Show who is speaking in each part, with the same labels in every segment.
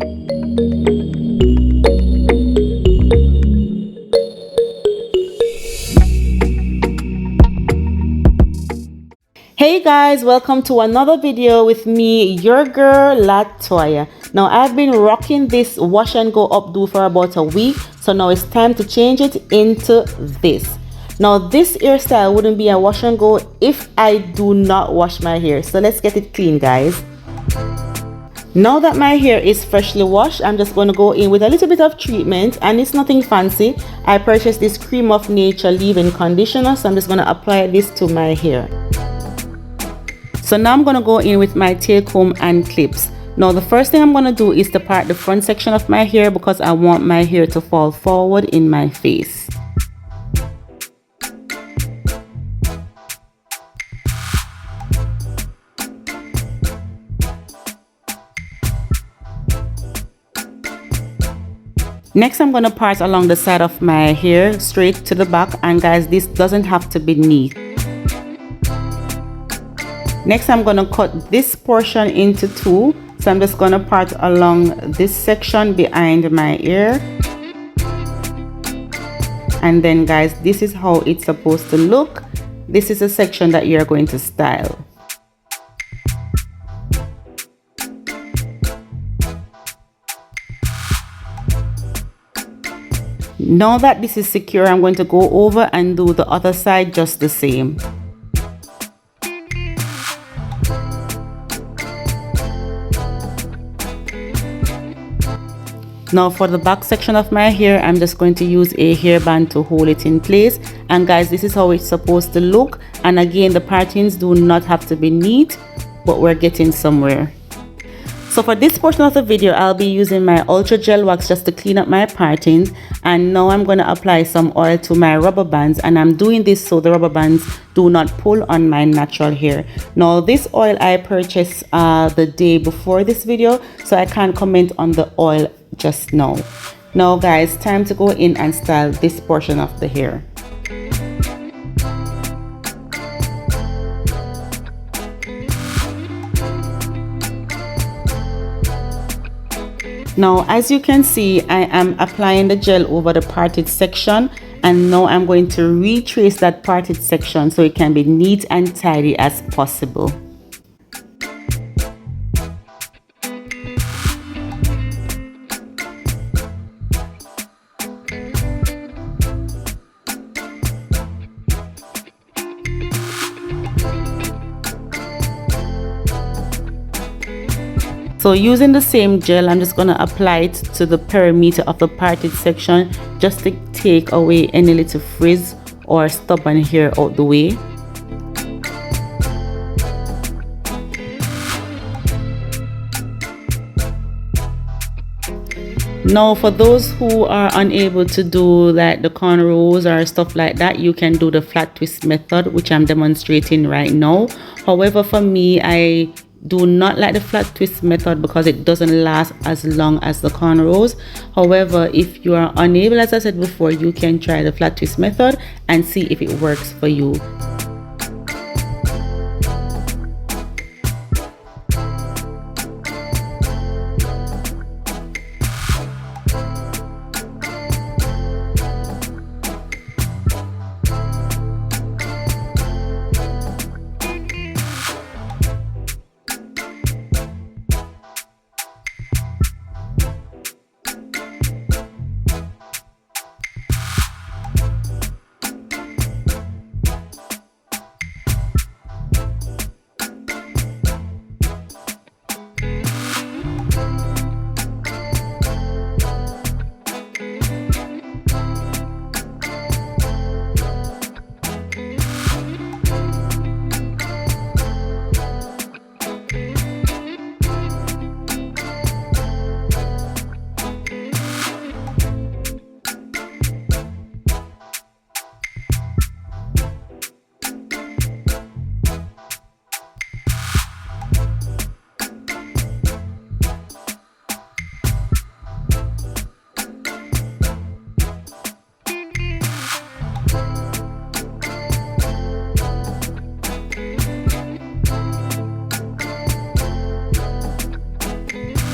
Speaker 1: Hey guys, welcome to another video with me, your girl Latoya. Now I've been rocking this wash and go updo for about a week, so now it's time to change it into this. Now this hairstyle wouldn't be a wash and go if I do not wash my hair, so let's get it clean, guys. Now that my hair is freshly washed, I'm just going to go in with a little bit of treatment, and it's nothing fancy. I purchased this Cream of Nature leave-in conditioner, so I'm just going to apply this to my hair. So now I'm going to go in with my tail comb and clips. Now the first thing I'm going to do is to part the front section of my hair because I want my hair to fall forward in my face. Next, I'm going to part along the side of my hair straight to the back, and guys, this doesn't have to be neat. Next, I'm going to cut this portion into two. So I'm just going to part along this section behind my ear. And then guys, this is how it's supposed to look. This is a section that you're going to style. Now that this is secure, I'm going to go over and do the other side just the same. Now for the back section of my hair, I'm just going to use a hairband to hold it in place. And guys, this is how it's supposed to look. And again, the partings do not have to be neat, but we're getting somewhere. So for this portion of the video, I'll be using my Ultra Gel Wax just to clean up my partings. And now I'm going to apply some oil to my rubber bands. And I'm doing this so the rubber bands do not pull on my natural hair. Now this oil I purchased the day before this video, so I can't comment on the oil just now. Now guys, time to go in and style this portion of the hair. Now as you can see, I am applying the gel over the parted section, and now I'm going to retrace that parted section so it can be neat and tidy as possible. So using the same gel, I'm just going to apply it to the perimeter of the parted section just to take away any little frizz or stubborn hair out the way. Now for those who are unable to do like the cornrows or stuff like that, you can do the flat twist method, which I'm demonstrating right now. However, for me, I do not like the flat twist method because it doesn't last as long as the cornrows. However, if you are unable, as I said before, you can try the flat twist method and see if it works for you.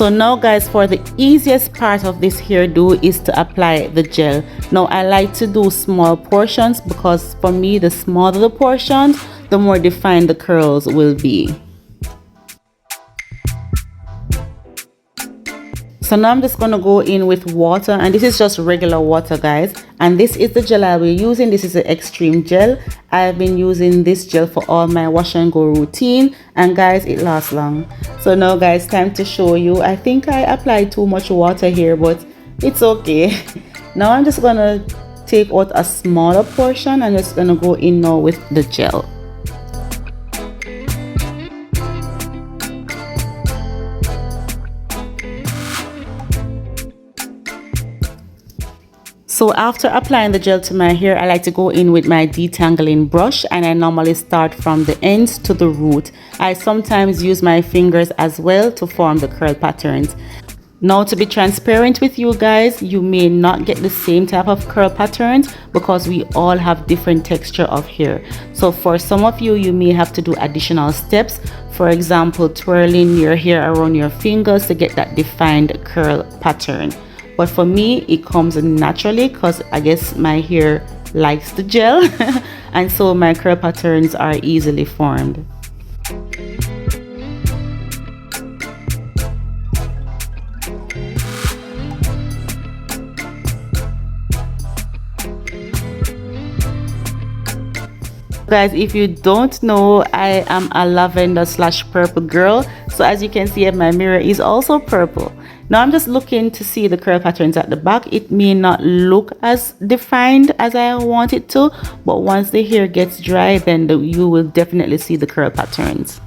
Speaker 1: So now guys, for the easiest part of this hairdo is to apply the gel. Now I like to do small portions because for me, the smaller the portions, the more defined the curls will be. So now I'm just going to go in with water, and this is just regular water guys, and this is the gel I'll be using. This is the Xtreme gel. I've been using this gel for all my wash and go routine, and guys, it lasts long. So now guys, time to show you. I think I applied too much water here, but it's okay. Now I'm just going to take out a smaller portion. I'm just going to go in now with the gel. So after applying the gel to my hair, I like to go in with my detangling brush, and I normally start from the ends to the root. I sometimes use my fingers as well to form the curl patterns. Now, to be transparent with you guys, you may not get the same type of curl patterns because we all have different texture of hair. So for some of you, you may have to do additional steps. For example, twirling your hair around your fingers to get that defined curl pattern. But for me, it comes naturally because I guess my hair likes the gel and so my curl patterns are easily formed. Guys, if you don't know, I am a lavender / purple girl. So as you can see, my mirror is also purple. Now I'm just looking to see the curl patterns at the back. It may not look as defined as I want it to, but once the hair gets dry, then you will definitely see the curl patterns.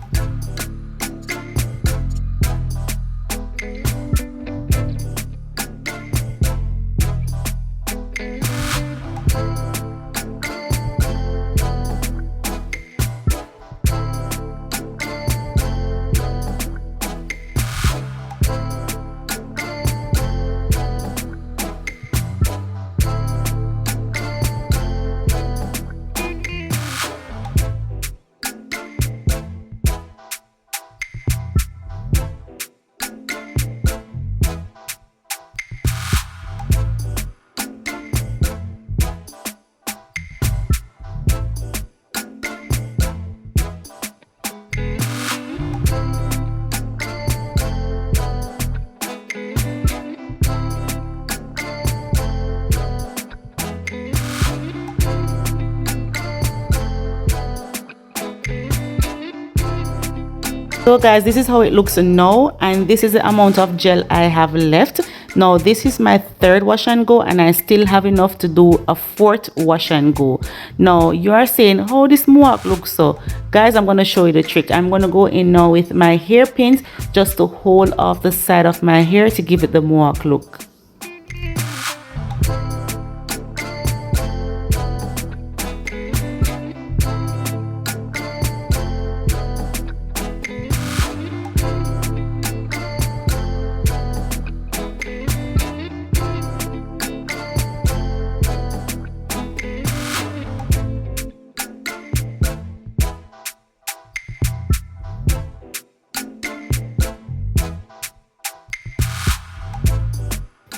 Speaker 1: So guys, this is how it looks now, and this is the amount of gel I have left. Now this is my third wash and go, and I still have enough to do a fourth wash and go. Now you are saying, how this mohawk looks? So guys, I'm going to show you the trick. I'm going to go in now with my hairpins just to hold off the side of my hair to give it the mohawk look.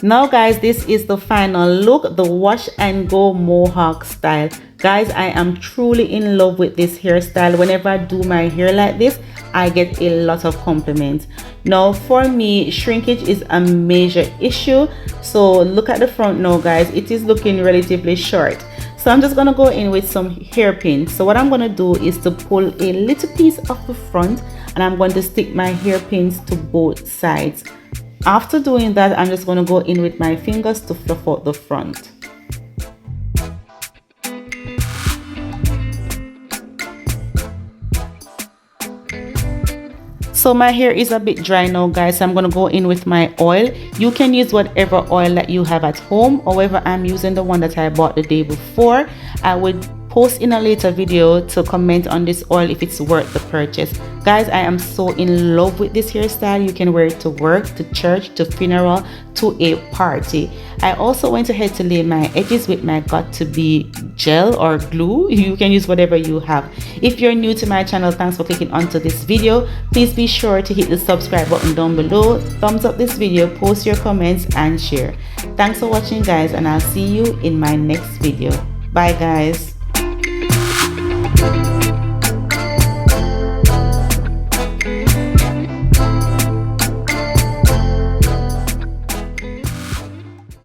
Speaker 1: Now guys, this is the final look, the wash and go mohawk style. Guys, I am truly in love with this hairstyle. Whenever I do my hair like this, I get a lot of compliments. Now for me, shrinkage is a major issue. So look at the front now guys, it is looking relatively short. So I'm just going to go in with some hairpins. So what I'm going to do is to pull a little piece off the front, and I'm going to stick my hairpins to both sides. After doing that, I'm just going to go in with my fingers to fluff out the front. So my hair is a bit dry now guys, so I'm going to go in with my oil. You can use whatever oil that you have at home. However, I'm using the one that I bought the day before. I would post in a later video to comment on this oil if it's worth the purchase. Guys, I am so in love with this hairstyle. You can wear it to work, to church, to funeral, to a party. I also went ahead to lay my edges with my got to be gel or glue. You can use whatever you have. If you're new to my channel, thanks for clicking onto this video. Please be sure to hit the subscribe button down below, thumbs up this video, post your comments and share. Thanks for watching guys, and I'll see you in my next video. Bye guys.